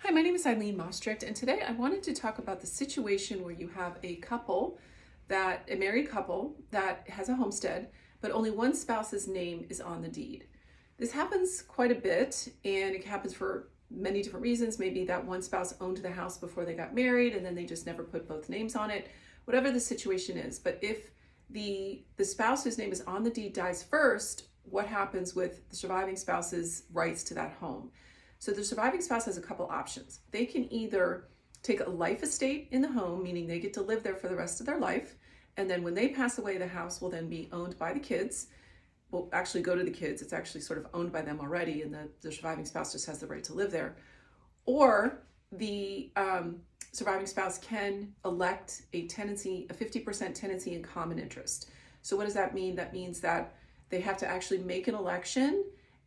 Hi, my name is Eileen Mostricht, and today I wanted to talk about the situation where you have a married couple that has a homestead, but only one spouse's name is on the deed. This happens quite a bit, and it happens for many different reasons. Maybe that one spouse owned the house before they got married, and then they just never put both names on it, whatever the situation is. But if the spouse whose name is on the deed dies first, what happens with the surviving spouse's rights to that home? So the surviving spouse has a couple options. They can either take a life estate in the home, meaning they get to live there for the rest of their life, and then when they pass away, the house will then be owned by the kids. Will actually go to the kids. It's actually sort of owned by them already, and the surviving spouse just has the right to live there. Or the surviving spouse can elect a 50% tenancy in common interest. So what does that mean? That means that they have to actually make an election,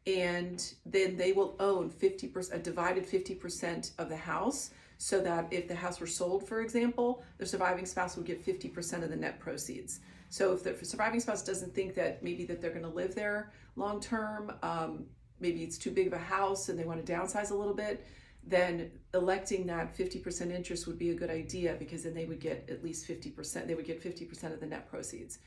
and then they will own 50%, a divided 50% of the house, so that if the house were sold, for example, the surviving spouse would get 50% of the net proceeds. So if the surviving spouse doesn't think that maybe that they're going to live there long term, maybe it's too big of a house and they want to downsize a little bit, then electing that 50% interest would be a good idea, because then they would get at least 50%. They would get 50% of the net proceeds.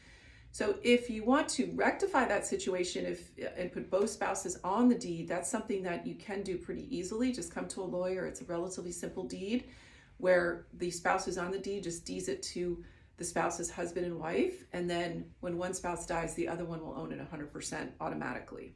So if you want to rectify that situation and put both spouses on the deed, that's something that you can do pretty easily. Just come to a lawyer. It's a relatively simple deed where the spouse who's on the deed just deeds it to the spouse's husband and wife. And then when one spouse dies, the other one will own it 100% automatically.